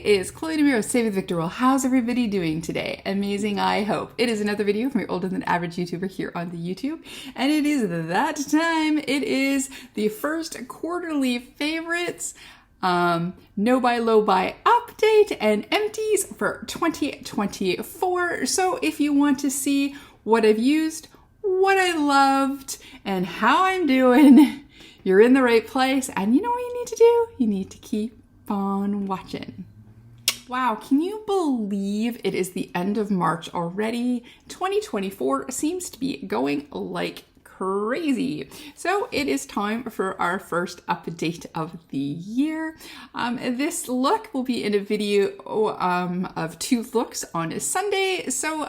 It is Chloe DeMiro, Save with Victor. Well, how's everybody doing today? Amazing, I hope. It is another video from your older than average YouTuber here on the YouTube. And it is that time. It is the first quarterly favorites, no buy, low buy update and empties for 2024. So if you want to see what I've used, what I loved, and how I'm doing, you're in the right place. And you know what you need to do? You need to keep on watching. Wow, can you believe it is the end of March already? 2024 seems to be going like crazy. So it is time for our first update of the year. This look will be in a video of two looks on a Sunday. So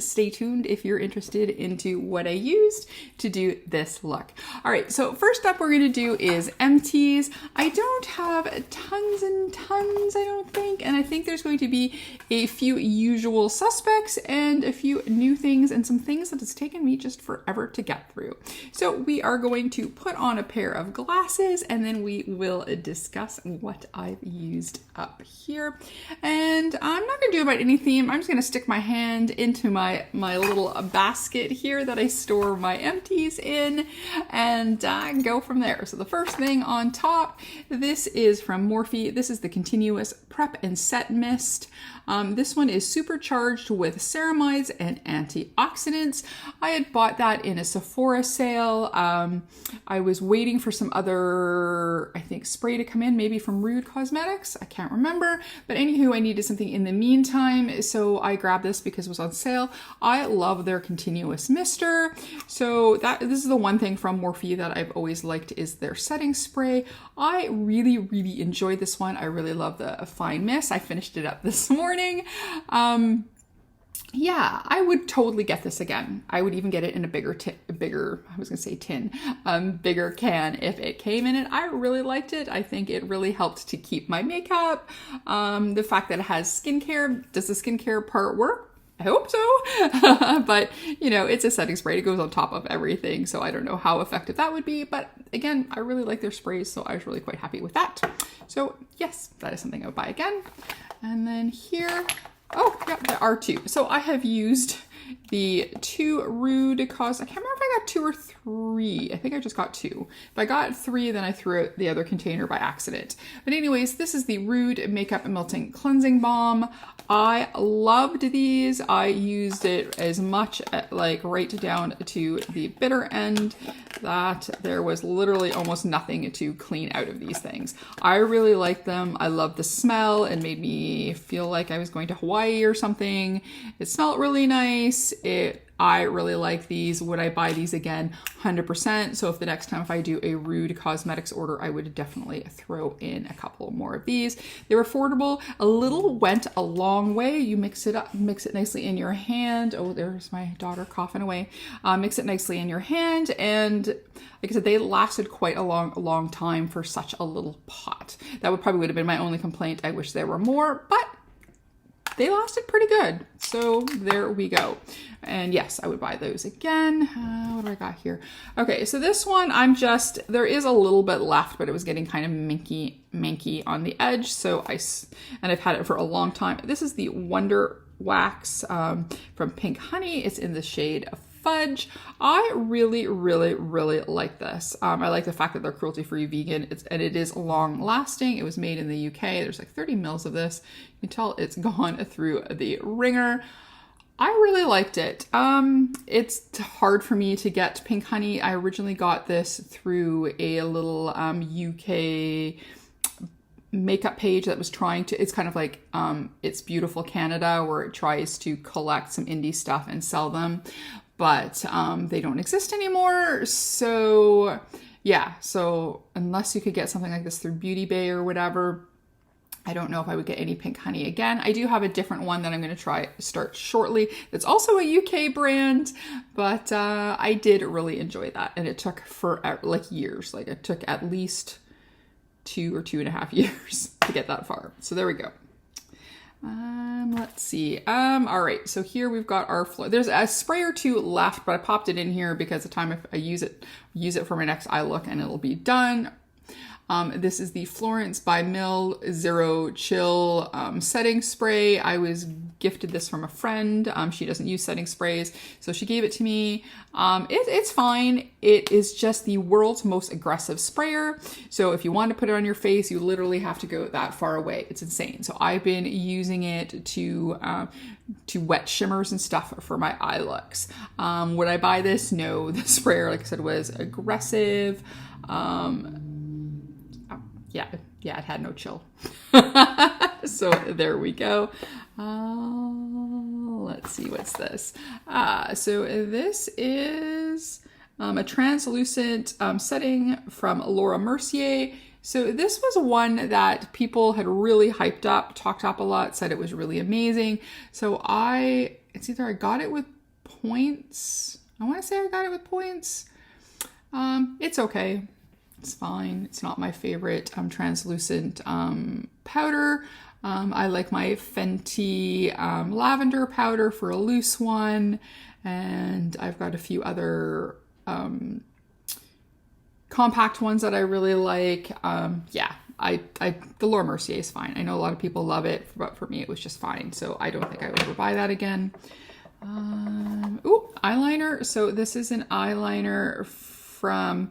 stay tuned if you're interested into what I used to do this look. All right, so first up we're going to do is empties. I don't have tons and tons, I don't think. And I think there's going to be a few usual suspects and a few new things and some things that it's taken me just forever to get through. So we are going to put on a pair of glasses and then we will discuss what I've used up here. And I'm not going to do about any theme. I'm just going to stick my hand into my little basket here that I store my empties in and go from there. So the first thing on top, this is from Morphe. This is the Continuous Prep and Set Mist. This one is supercharged with ceramides and antioxidants. I had bought that in a Sephora sale. I was waiting for some other, I think, spray to come in, maybe from Rude Cosmetics. I can't remember. But anywho, I needed something in the meantime, so I grabbed this because it was on sale. I love their Continuous Mister. So this is the one thing from Morphe that I've always liked is their setting spray. I really, really enjoyed this one. I really love the fine mist. I finished it up this morning. Yeah, I would totally get this again. I would even get it in a bigger tin, bigger can if it came in it. I really liked it. I think it really helped to keep my makeup. The fact that it has skincare, does the skincare part work? I hope so, but you know, it's a setting spray. It goes on top of everything. So I don't know how effective that would be, but again, I really like their sprays. So I was really quite happy with that. So yes, that is something I would buy again. And then here, oh yeah, there are two. So I have used the two Rude I can't remember if I got two or three. I think I just got two. If I got three, then I threw out the other container by accident. But anyways, this is the Rude Makeup Melting Cleansing Balm. I loved these. I used it as much like right down to the bitter end that there was literally almost nothing to clean out of these things. I really liked them. I loved the smell. It made me feel like I was going to Hawaii or something. It smelled really nice. I really like these. Would I buy these again? 100%. So if the next time if I do a Rude Cosmetics order, I would definitely throw in a couple more of these. They were affordable. A little went a long way. You mix it up, mix it nicely in your hand. Oh, there's my daughter coughing away. Mix it nicely in your hand. And like I said, they lasted quite a long time for such a little pot. That would have been my only complaint. I wish there were more, but they lasted pretty good. So there we go. And yes, I would buy those again. What do I got here? Okay, so this one, there is a little bit left, but it was getting kind of minky on the edge. So and I've had it for a long time. This is the Wonder Wax from Pink Honey. It's in the shade Fudge. I really, really, really like this. I like the fact that they're cruelty-free vegan and it is long lasting. It was made in the UK. There's like 30 mils of this. You can tell it's gone through the ringer. I really liked it. It's hard for me to get Pink Honey. I originally got this through a little UK makeup page that was trying to, it's kind of like It's Beautiful Canada, where it tries to collect some indie stuff and sell them. But they don't exist anymore. So yeah, so unless you could get something like this through Beauty Bay or whatever, I don't know if I would get any Pink Honey again. I do have a different one that I'm going to start shortly. It's also a UK brand, but I did really enjoy that. And it took for like years. Like it took at least 2 or 2.5 years to get that far. So there we go. Let's see. All right. So here we've got our floor. There's a spray or two left, but I popped it in here because the time if I use it for my next eye look and it'll be done. This is the Florence by Mill Zero Chill setting spray. I was gifted this from a friend. She doesn't use setting sprays, so she gave it to me. It's fine. It is just the world's most aggressive sprayer. So if you want to put it on your face, you literally have to go that far away. It's insane. So I've been using it to wet shimmers and stuff for my eye looks. Would I buy this? No. The sprayer, like I said, was aggressive. Yeah, it had no chill. So there we go. Let's see, what's this? So this is a translucent setting from Laura Mercier. So this was one that people had really hyped up, talked up a lot, said it was really amazing. So it's either I got it with points. I want to say I got it with points. It's okay. It's fine. It's not my favorite translucent powder. I like my Fenty lavender powder for a loose one. And I've got a few other compact ones that I really like. The Laura Mercier is fine. I know a lot of people love it, but for me it was just fine. So I don't think I would ever buy that again. Eyeliner. So this is an eyeliner from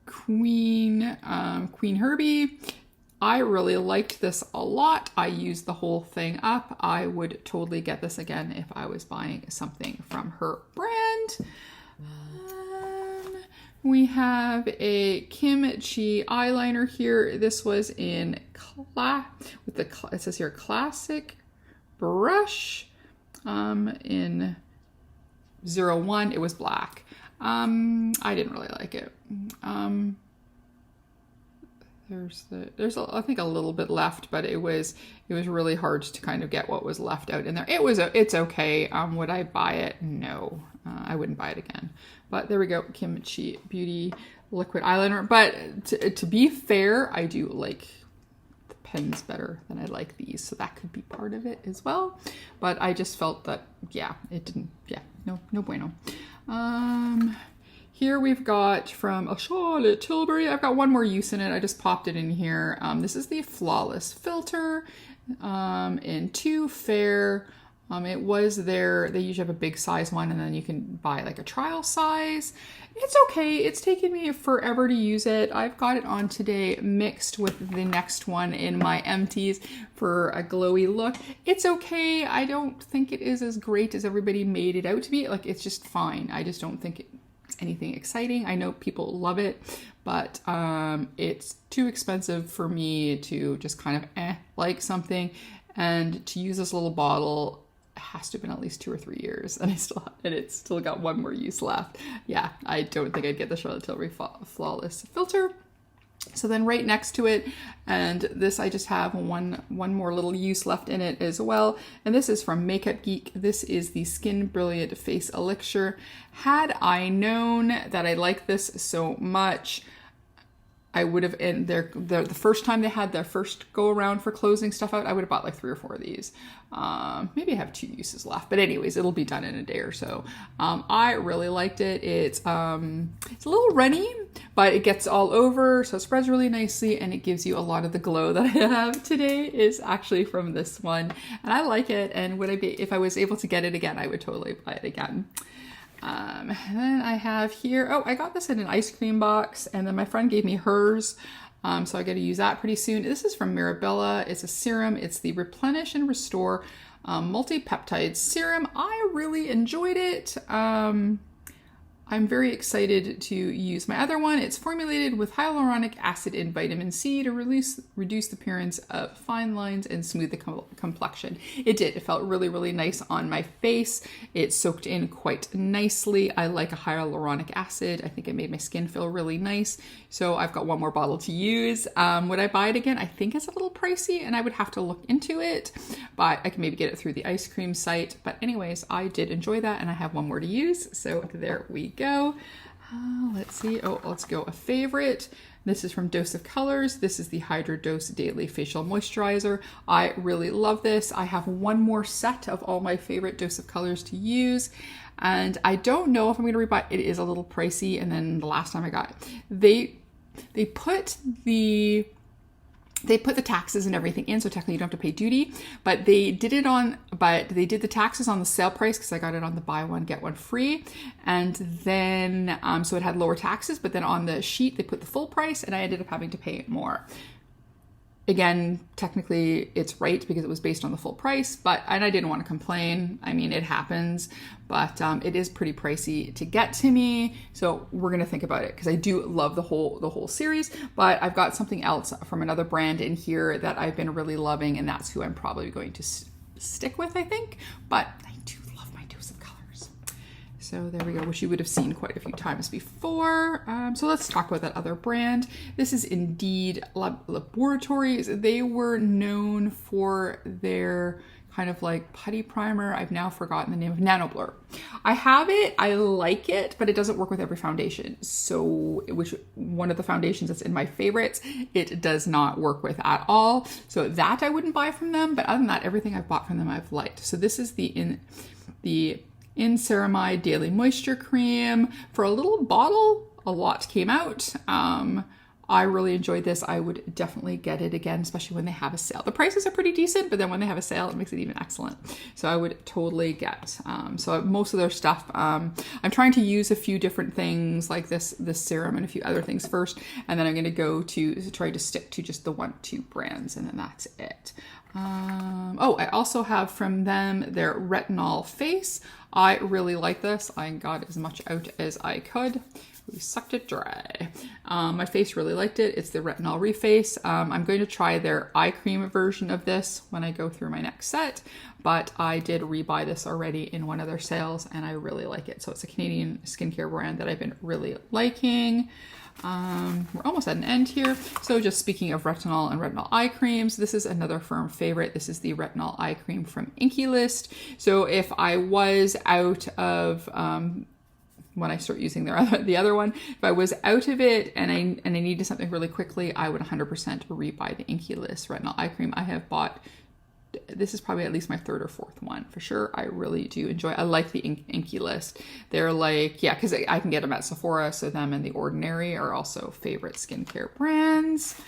Queen Herbie. I really liked this a lot. I used the whole thing up. I would totally get this again if I was buying something from her brand. We have a Kimchi eyeliner here. This was in it says here classic brush in 01. It was black. I didn't really like it. There's I think a little bit left, but it was really hard to kind of get what was left out in there. It's okay. Would I buy it? No, I wouldn't buy it again. But there we go, Kimchi Beauty liquid eyeliner. But to be fair, I do like the pens better than I like these, so that could be part of it as well. But I just felt that no bueno. Here we've got from Charlotte Tilbury. I've got one more use in it. I just popped it in here. This is the Flawless Filter in 2 Fair. It was there. They usually have a big size one, and then you can buy like a trial size. It's okay. It's taken me forever to use it. I've got it on today mixed with the next one in my Empties for a glowy look. It's okay. I don't think it is as great as everybody made it out to be. Like, it's just fine. I just don't think it's anything exciting. I know people love it, but it's too expensive for me to just kind of like something. And to use this little bottle, has to have been at least 2 or 3 years, and it's still got one more use left. Yeah, I don't think I'd get the Charlotte Tilbury Flawless Filter. So then right next to it, and this I just have one more little use left in it as well, and this is from Makeup Geek. This is the Skin Brilliant Face Elixir. Had I known that I like this so much, I would have, and the first time they had their first go around for closing stuff out, I would have bought like 3 or 4 of these. Maybe I have 2 uses left, but anyways, it'll be done in a day or so. I really liked it. It's a little runny, but it gets all over, so it spreads really nicely, and it gives you a lot of the glow that I have today is actually from this one, and I like it. And if I was able to get it again, I would totally buy it again. And then I have here, I got this in an ice cream box, and then my friend gave me hers, so I got to use that pretty soon. This is from Mirabella. It's a serum. It's the Replenish and Restore Multi-Peptide Serum. I really enjoyed it. I'm very excited to use my other one. It's formulated with hyaluronic acid and vitamin C to reduce the appearance of fine lines and smooth the complexion. It did. It felt really, really nice on my face. It soaked in quite nicely. I like a hyaluronic acid. I think it made my skin feel really nice. So I've got one more bottle to use. Would I buy it again? I think it's a little pricey, and I would have to look into it, but I can maybe get it through the ice cream site. But anyways, I did enjoy that, and I have one more to use. So there we go. Let's see. Let's go a favorite. This is from Dose of Colors. This is the Hydra Dose Daily Facial Moisturizer. I really love this. I have one more set of all my favorite Dose of Colors to use, and I don't know if I'm going to rebuy it. It is a little pricey, and then the last time I got it, they put the taxes and everything in, so technically you don't have to pay duty, but they did the taxes on the sale price because I got it on the buy one, get one free. And then, so it had lower taxes, but then on the sheet, they put the full price and I ended up having to pay more. Again, technically it's right because it was based on the full price, and I didn't want to complain. I mean, it happens, but it is pretty pricey to get to me. So we're going to think about it because I do love the whole series, but I've got something else from another brand in here that I've been really loving, and that's who I'm probably going to stick with, I think. But I do love my dose of colors. So there we go, which you would have seen quite a few times before. So let's talk about that other brand. This is Indeed Laboratories. They were known for their kind of like putty primer. I've now forgotten the name of Nano Blur. I have it, I like it, but it doesn't work with every foundation. So one of the foundations that's in my favorites, it does not work with at all. So that I wouldn't buy from them, but other than that, everything I've bought from them I've liked. So this is the In Ceramide Daily Moisture Cream. For a little bottle, a lot came out. I really enjoyed this. I would definitely get it again, especially when they have a sale. The prices are pretty decent, but then when they have a sale, it makes it even excellent. So I would totally get. So most of their stuff, I'm trying to use a few different things like this serum and a few other things first, and then I'm going to go to try to stick to just the 2 brands, and then that's it. I also have from them their Retinol Face. I really like this. I got as much out as I could. We sucked it dry. My face really liked it. It's the Retinol Reface. I'm going to try their eye cream version of this when I go through my next set, but I did rebuy this already in one of their sales and I really like it. So it's a Canadian skincare brand that I've been really liking. We're almost at an end here. So just speaking of retinol and retinol eye creams, this is another firm favorite. This is the retinol eye cream from Inkey List. So if I was out of, when I start using the other one, if I was out of it and I needed something really quickly, I would 100% rebuy the Inkey List retinol eye cream. I have bought, this is probably at least my 3rd or 4th one for sure. I really do enjoy, I like the Inkey List. They're like, yeah, because I can get them at Sephora, so them and The Ordinary are also favorite skincare brands.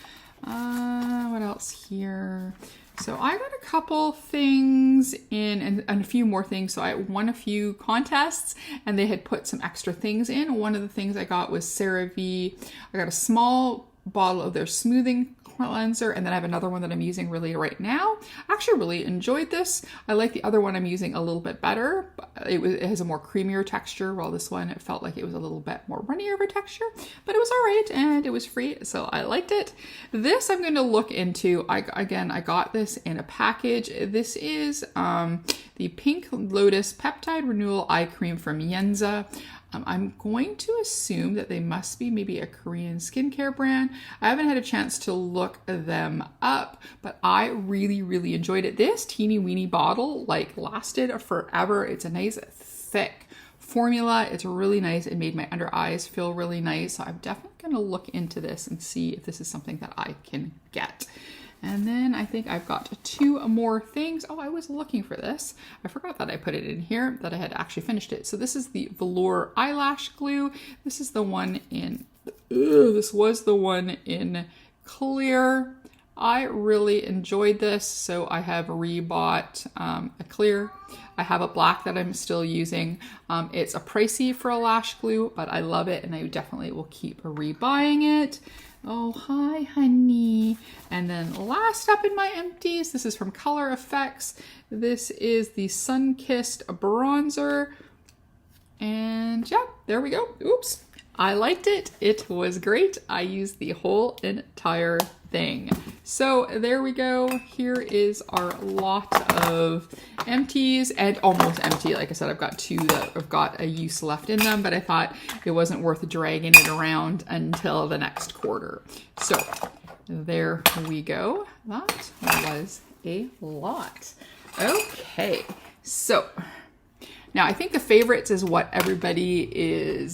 What else here? So I got a couple things in and a few more things. So I won a few contests and they had put some extra things in. One of the things I got was CeraVe. I got a small bottle of their smoothing cleanser, and then I have another one that I'm using really right now. I actually really enjoyed this. I like the other one I'm using a little bit better. It has a more creamier texture, while this one, it felt like it was a little bit more runnier of a texture, but it was all right and it was free, so I liked it. This I'm going to look into. I got this in a package. This is the Pink Lotus Peptide Renewal Eye Cream from Yenza. I'm going to assume that they must be maybe a Korean skincare brand. I haven't had a chance to look them up, but I really, really enjoyed it. This teeny weeny bottle lasted forever. It's a nice thick formula. It's really nice. It made my under eyes feel really nice. So I'm definitely going to look into this and see if this is something that I can get. And then I think I've got 2 more things. Oh, I was looking for this. I forgot that I put it in here, that I had actually finished it. So this is the Velour Eyelash Glue. This is the one in, this was the one in clear. I really enjoyed this. So I have rebought a clear. I have a black that I'm still using. It's a pricey for a lash glue, but I love it and I definitely will keep rebuying it. Oh, hi, honey. And then last up in my empties, this is from Color Effects. This is the Sun-Kissed Bronzer. And yeah, there we go. Oops. I liked it. It was great. I used the whole entire thing. So there we go. Here is our lot of empties, and almost empty. Like I said, I've got 2 that have got a use left in them, but I thought it wasn't worth dragging it around until the next quarter. So there we go. That was a lot. Okay. So now I think the favorites is what everybody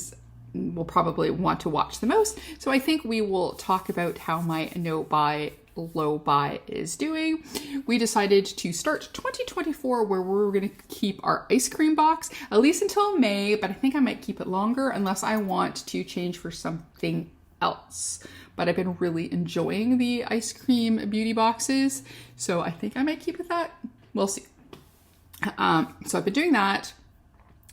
will probably want to watch the most. So I think we will talk about how my no buy, low buy is doing. We decided to start 2024 where we're going to keep our ice cream box at least until May, but I think I might keep it longer unless I want to change for something else. but I've been really enjoying the ice cream beauty boxes. So I think I might keep with that. We'll see. So I've been doing that.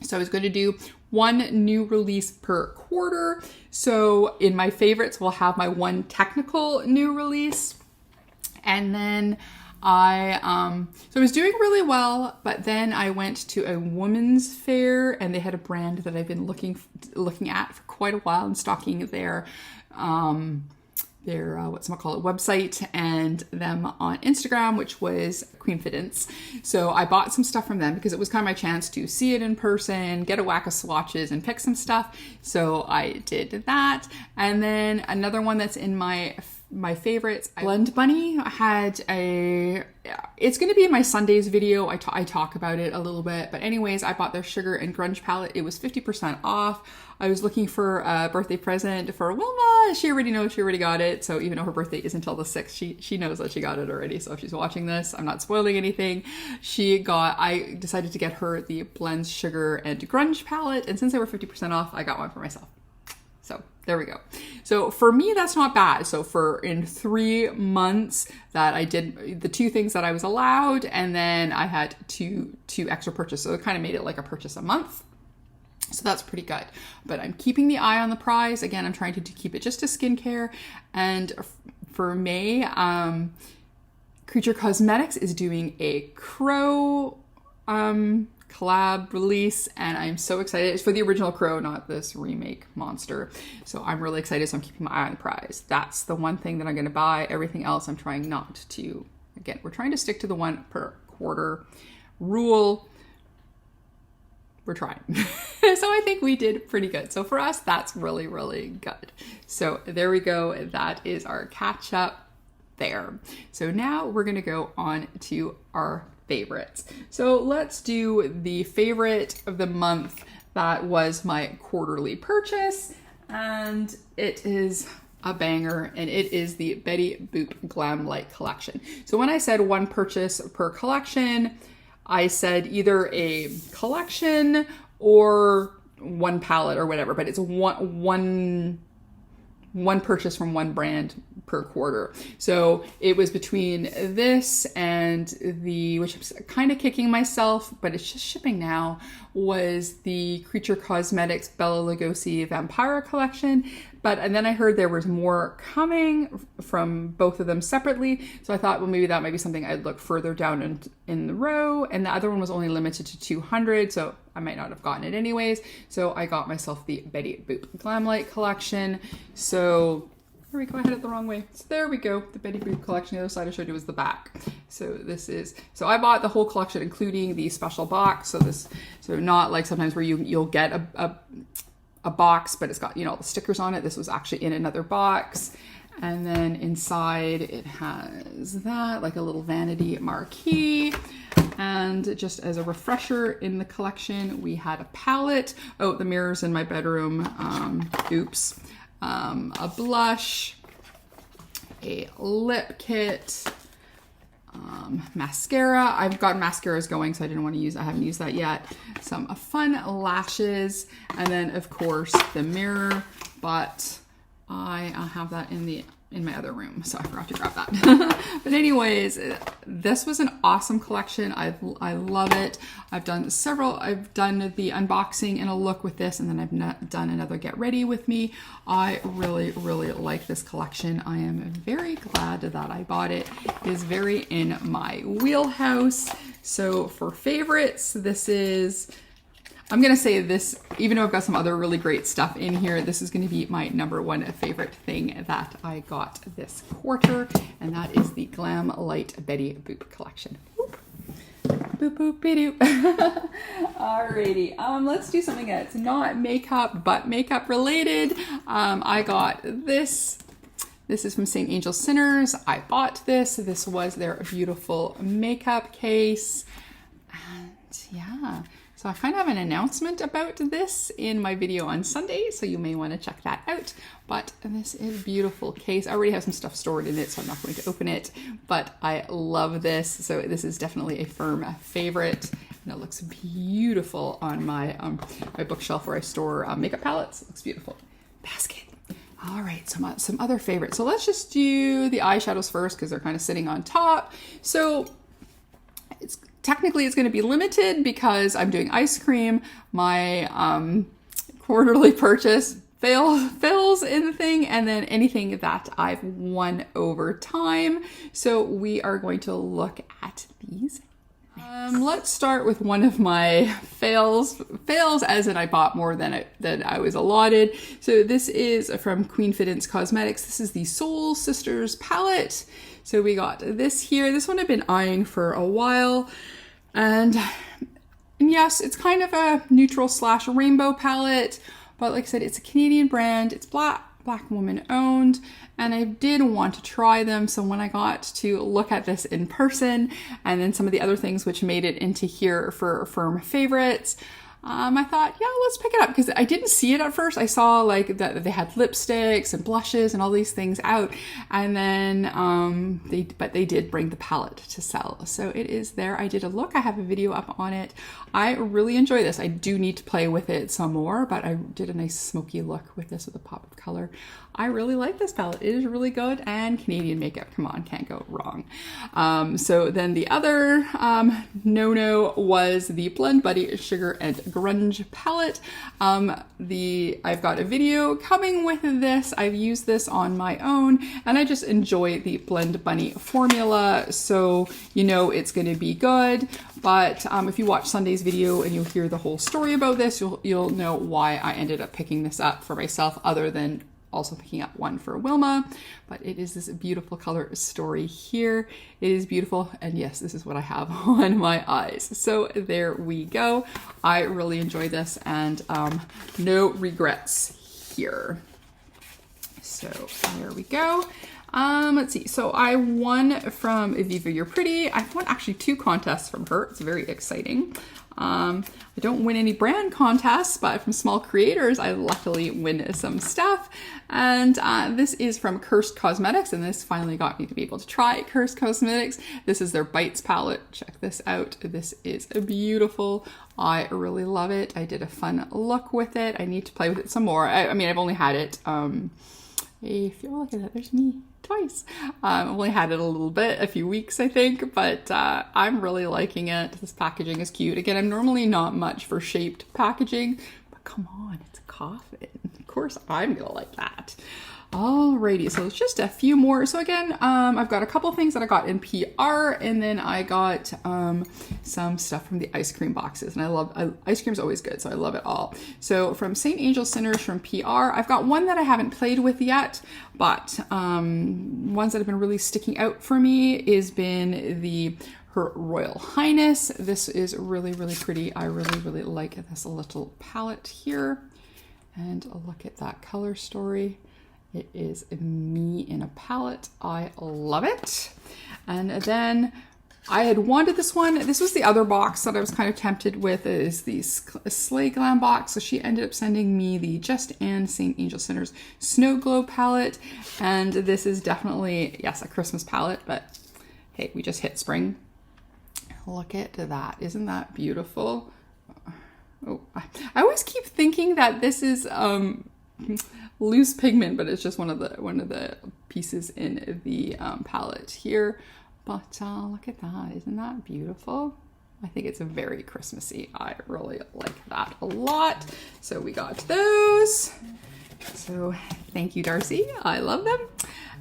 So I was going to do one new release per quarter. So in my favorites, we'll have my one technical new release. And then so I was doing really well, but then I went to a women's fair and they had a brand that I've been looking at for quite a while and stalking their website and them on Instagram, which was Queenfidence. So I bought some stuff from them because it was kind of my chance to see it in person, get a whack of swatches and pick some stuff. So I did that. And then another one that's in my favorites, Blend Bunny had it's going to be in my Sundays video. I talk about it a little bit, but anyways, I bought their Sugar and Grunge palette. It was 50% off. I was looking for a birthday present for Wilma. She already knows, she already got it. So even though her birthday isn't until the 6th, she knows that she got it already. So if she's watching this, I'm not spoiling anything. I decided to get her the Blends Sugar and Grunge palette. And since they were 50% off, I got one for myself. So there we go. So for me, that's not bad. So in 3 months that I did the 2 things that I was allowed, and then I had two extra purchases. So it kind of made it like a purchase a month. So that's pretty good. But I'm keeping the eye on the prize. Again, I'm trying to keep it just to skincare. And for May, Creature Cosmetics is doing a Crow collab release, and I'm so excited. It's for the original Crow, not this remake monster. So I'm really excited. So I'm keeping my eye on the prize. That's the one thing that I'm going to buy. Everything else I'm trying not to. Again, we're trying to stick to the one per quarter rule. We're trying. So I think we did pretty good. So for us, that's really, really good. So there we go. That is our catch up there. So now we're going to go on to our favorites. So let's do the favorite of the month. That was my quarterly purchase, and it is a banger, and it is the Betty Boop Glam Light collection. So when I said one purchase per collection, I said either a collection or one palette or whatever, but it's one purchase from one brand per quarter. So it was between this and which I'm kind of kicking myself, but it's just shipping now, was the Creature Cosmetics Bella Lugosi Vampira collection. And then I heard there was more coming from both of them separately. So I thought, well, maybe that might be something I'd look further down in the row. And the other one was only limited to 200. So I might not have gotten it anyways. So I got myself the Betty Boop Glam Light collection. So here we go, I had it the wrong way. So there we go, the Betty Boop collection. The other side I showed you was the back. So I bought the whole collection, including the special box. So not like sometimes where you'll get a box, but it's got, all the stickers on it. This was actually in another box. And then inside it has that, like a little vanity marquee. And just as a refresher in the collection, we had a palette. Oh, the mirrors in my bedroom. Oops. A blush, a lip kit, mascara. I've got mascaras going, so I haven't used that yet. Some fun lashes, and then of course the mirror, but I have that in my other room, so I forgot to grab that. But anyways, this was an awesome collection. I love it. I've done the unboxing and a look with this, and then I've done another get ready with me. I really, really like this collection. I am very glad that I bought it. It is very in my wheelhouse. So for favorites, I'm going to say this, even though I've got some other really great stuff in here, this is going to be my number one favorite thing that I got this quarter, and that is the Glam Light Betty Boop collection. Boop, boop, boop, doop. Alrighty, let's do something that's not makeup, but makeup related. I got this. This is from St. Angel Sinners. I bought this. This was their beautiful makeup case. And yeah. So I kind of have an announcement about this in my video on Sunday, so you may want to check that out. But this is a beautiful case. I already have some stuff stored in it, so I'm not going to open it, but I love this. So this is definitely a firm favorite, and it looks beautiful on my bookshelf where I store makeup palettes. It looks beautiful. Basket. All right, some other favorites. So let's just do the eyeshadows first because they're kind of sitting on top. So technically it's going to be limited because I'm doing ice cream. My quarterly purchase fails in the thing, and then anything that I've won over time. So we are going to look at these. Let's start with one of my fails as in I bought more than I was allotted. So this is from Queen Fidence Cosmetics. This is the Soul Sisters palette. So we got this here. This one I've been eyeing for a while. And yes, it's kind of a neutral / rainbow palette. But like I said, it's a Canadian brand. It's black woman owned. And I did want to try them. So when I got to look at this in person and then some of the other things which made it into here for firm favorites, I thought, yeah, let's pick it up because I didn't see it at first. I saw like that they had lipsticks and blushes and all these things out, and then they did bring the palette to sell, so it is there. I did a look. I have a video up on it. I really enjoy this. I do need to play with it some more, but I did a nice smoky look with this with a pop of color. I really like this palette. It is really good, and Canadian makeup, come on, can't go wrong. So then the other no-no was the Blend Buddy Sugar and Grunge palette. I've got a video coming with this. I've used this on my own, and I just enjoy the Blend Bunny formula, so you know it's going to be good. But if you watch Sunday's video and you'll hear the whole story about this, you'll know why I ended up picking this up for myself, other than also picking up one for Wilma. But it is this beautiful color story here. It is beautiful, and yes, this is what I have on my eyes. So there we go. I really enjoy this, and no regrets here. So there we go. Let's see. So I won from Viva You're Pretty. I won actually 2 contests from her. It's very exciting. I don't win any brand contests, but from small creators, I luckily win some stuff. And this is from Cursed Cosmetics, and this finally got me to be able to try Cursed Cosmetics. This is their Bites palette. Check this out. This is beautiful. I really love it. I did a fun look with it. I need to play with it some more. I mean, I've only had it, if you look at that, there's me twice. I've only had it a little bit, a few weeks, I think, but I'm really liking it. This packaging is cute. Again, I'm normally not much for shaped packaging, but come on, it's a coffin. Of course, I'm gonna like that. Alrighty, so it's just a few more. So again, I've got a couple things that I got in PR, and then I got some stuff from the ice cream boxes, and ice cream's always good, so I love it all. So from St. Angel Sinners from PR, I've got one that I haven't played with yet, but ones that have been really sticking out for me is been Her Royal Highness. This is really, really pretty. I really, really like this little palette here, and look at that color story. It is me in a palette. I love it. And then I had wanted this one. This was the other box that I was kind of tempted with, is the Slay Glam box. So she ended up sending me the Just Anne St. Angel Sinners Snow Glow palette. And this is definitely, yes, a Christmas palette, but hey, we just hit spring. Look at that. Isn't that beautiful? Oh, I always keep thinking that this is loose pigment, but it's just one of the pieces in the palette here. But look at that. Isn't that beautiful? I think it's very Christmassy. I really like that a lot. So we got those. So thank you, Darcy. I love them.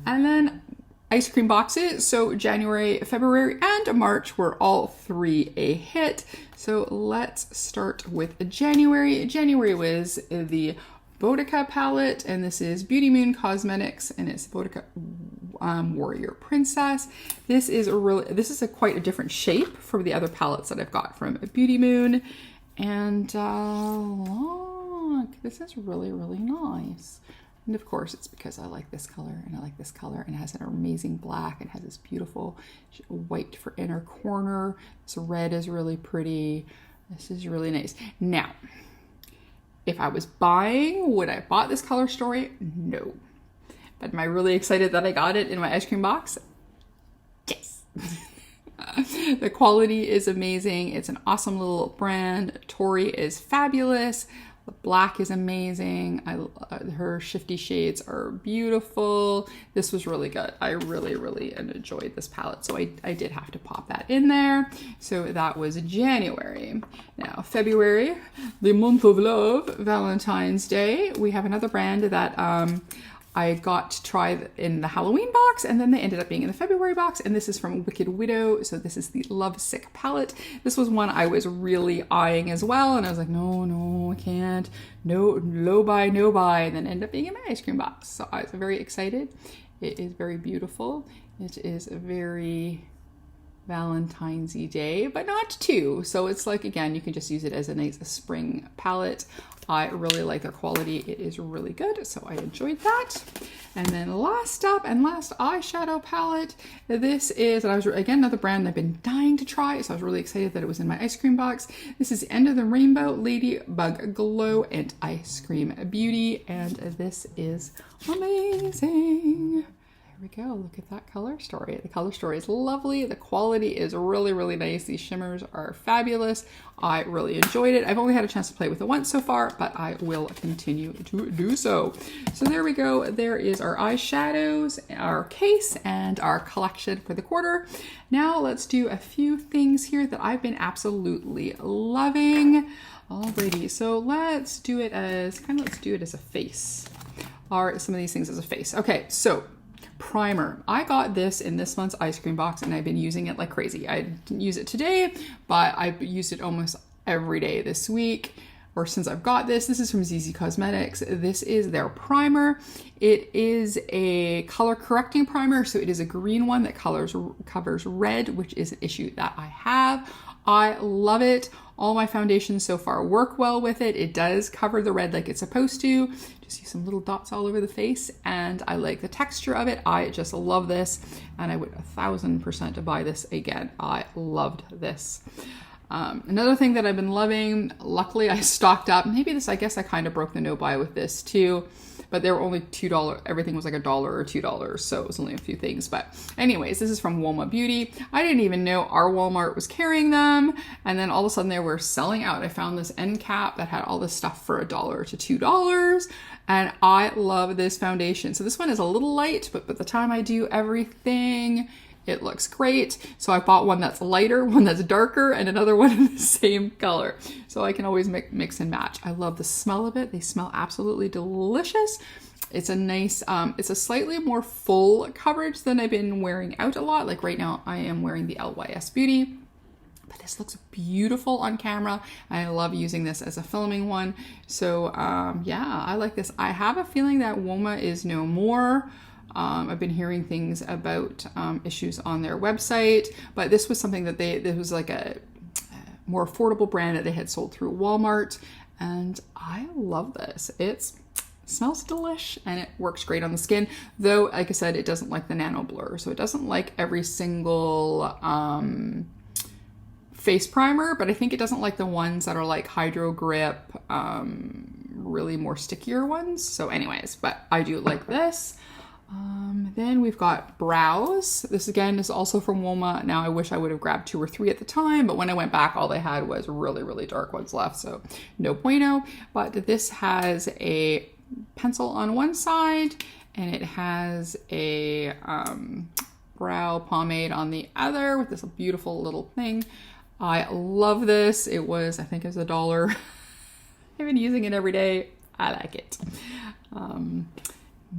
And then ice cream boxes. So January, February, and March were all 3 a hit. So let's start with January. January was the Boudica palette, and this is Beauty Moon Cosmetics, and it's Boudica Warrior Princess. This is quite a different shape from the other palettes that I've got from Beauty Moon, and look, this is really, really nice. And of course, it's because I like this color, and I like this color, and it has an amazing black, and has this beautiful white for inner corner. This red is really pretty. This is really nice. Now, if I was buying, would I have bought this color story? No. But am I really excited that I got it in my ice cream box? Yes. The quality is amazing. It's an awesome little brand. Tori is fabulous. The black is amazing. Her shifty shades are beautiful. This was really good. I really, really enjoyed this palette. So I did have to pop that in there. So that was January. Now, February, the month of love, Valentine's Day. We have another brand that I got to try in the Halloween box, and then they ended up being in the February box, and this is from Wicked Widow. So this is the Lovesick palette. This was one I was really eyeing as well, and I was like, no, I can't. No buy. And then ended up being in my ice cream box. So I was very excited. It is very beautiful. It is very Valentine's Day, but not too. So it's like, again, you can just use it as a nice spring palette. I really like their quality. It is really good. So I enjoyed that. And then last up and last eyeshadow palette. This is, and I was, again, another brand I've been dying to try. So I was really excited that it was in my ice cream box. This is End of the Rainbow Ladybug Glow and Ice Cream Beauty. And this is amazing. There we go. Look at that color story. The color story is lovely. The quality is really, really nice. These shimmers are fabulous. I really enjoyed it. I've only had a chance to play with it once so far, but I will continue to do so. So there we go. There is our eyeshadows, our case, and our collection for the quarter. Now let's do a few things here that I've been absolutely loving. Alrighty, so let's do it as a face. Or some of these things as a face. Okay, so primer. I got this in this month's ice cream box and I've been using it like crazy. I didn't use it today, but I've used it almost every day this week or since I've got this. This is from ZZ Cosmetics. This is their primer. It is a color correcting primer. So it is a green one that covers red, which is an issue that I have. I love it. All my foundations so far work well with it. It does cover the red like it's supposed to. Just see some little dots all over the face, and I like the texture of it. I just love this, and I would 1000% buy this again. I loved this. Another thing that I've been loving, luckily I stocked up. Maybe this, I guess I kind of broke the no buy with this too, but they were only $2. Everything was like $1 or $2, so it was only a few things. But anyways, this is from Woma Beauty. I didn't even know our Walmart was carrying them, and then all of a sudden they were selling out. I found this end cap that had all this stuff for $1 to $2, and I love this foundation. So this one is a little light, but by the time I do everything, it looks great. So I bought one that's lighter, one that's darker, and another one in the same color. So I can always mix and match. I love the smell of it. They smell absolutely delicious. It's a nice, it's a slightly more full coverage than I've been wearing out a lot. Like right now I am wearing the LYS Beauty, but this looks beautiful on camera. I love using this as a filming one. So yeah, I like this. I have a feeling that Woma is no more. I've been hearing things about issues on their website, but this was something that this was like a more affordable brand that they had sold through Walmart, and I love this. It smells delish and it works great on the skin, though like I said, it doesn't like the nano blur, so it doesn't like every single face primer, but I think it doesn't like the ones that are like Hydro Grip, really more stickier ones. So anyways, but I do like this. Then we've got brows. This again is also from Woma. Now I wish I would have grabbed 2 or 3 at the time, but when I went back, all they had was really, really dark ones left. So no bueno, but this has a pencil on one side and it has a brow pomade on the other with this beautiful little thing. I love this. It was, I think it was $1. I've been using it every day. I like it.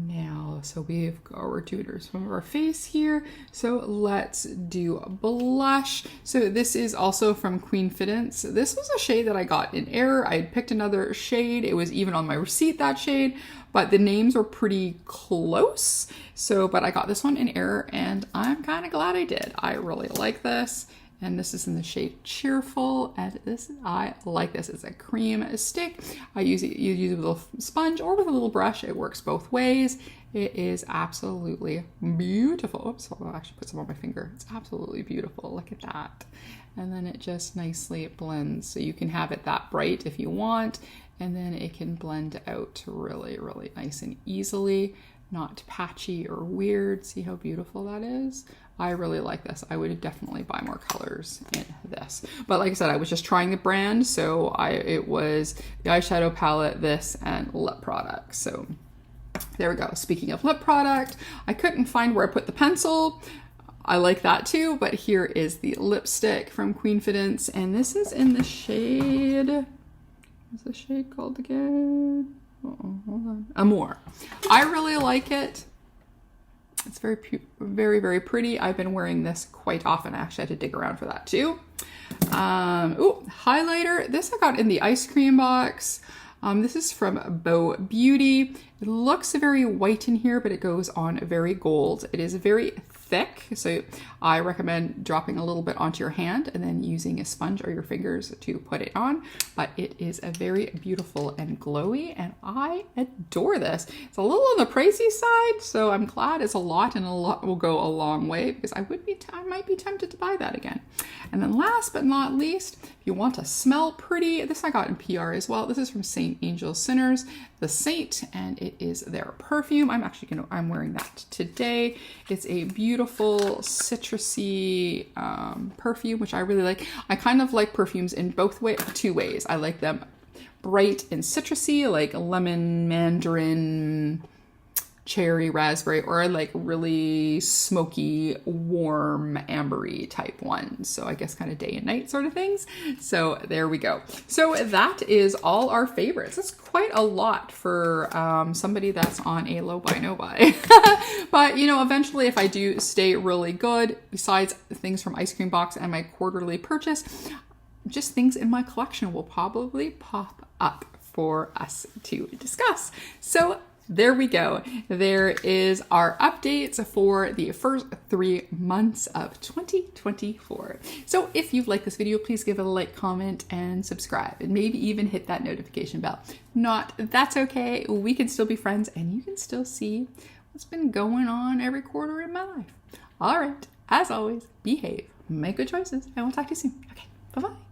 Now, so we're doing some of our face here. So let's do blush. So this is also from Queenfidence. This was a shade that I got in error. I had picked another shade. It was even on my receipt, that shade, but the names were pretty close. So, but I got this one in error and I'm kind of glad I did. I really like this. And this is in the shade Cheerful, and this, I like this. It's a cream stick. I use it, you use it with a little sponge or with a little brush. It works both ways. It is absolutely beautiful. Oops, I'll actually put some on my finger. It's absolutely beautiful. Look at that. And then it just nicely blends. So you can have it that bright if you want, and then it can blend out really, really nice and easily. Not patchy or weird. See how beautiful that is? I really like this. I would definitely buy more colors in this. But like I said, I was just trying the brand. So it was the eyeshadow palette, this, and lip product. So there we go. Speaking of lip product, I couldn't find where I put the pencil. I like that too, but here is the lipstick from Queenfidence, and this is in the shade, what's the shade called again? Uh-oh, hold on. Amour. I really like it. It's very, very pretty. I've been wearing this quite often. I actually had to dig around for that too. Ooh, highlighter. This I got in the ice cream box. This is from Bow Beauty. It looks very white in here, but it goes on very gold. It is very thick, so I recommend dropping a little bit onto your hand and then using a sponge or your fingers to put it on. But it is a very beautiful and glowy, and I adore this. It's a little on the pricey side, so I'm glad it's a lot, and a lot will go a long way, because I might be tempted to buy that again. And then last but not least, if you want to smell pretty, this I got in PR as well. This is from St. Angel Sinners, The Saint, and it is their perfume. I'm wearing that today. It's a beautiful citrusy perfume, which I really like. I kind of like perfumes in two ways. I like them bright and citrusy, like lemon, mandarin, cherry, raspberry, or like really smoky, warm, ambery type ones. So I guess kind of day and night sort of things. So there we go. So that is all our favorites. That's quite a lot for somebody that's on a low buy, no buy. But you know, eventually if I do stay really good, besides things from Ice Cream Box and my quarterly purchase, just things in my collection will probably pop up for us to discuss. So there we go. There is our updates for the first 3 months of 2024. So if you've liked this video, please give it a like, comment, and subscribe, and maybe even hit that notification bell. Not, that's okay. We can still be friends, and you can still see what's been going on every quarter in my life. All right. As always, behave, make good choices, and we'll talk to you soon. Okay. Bye-bye.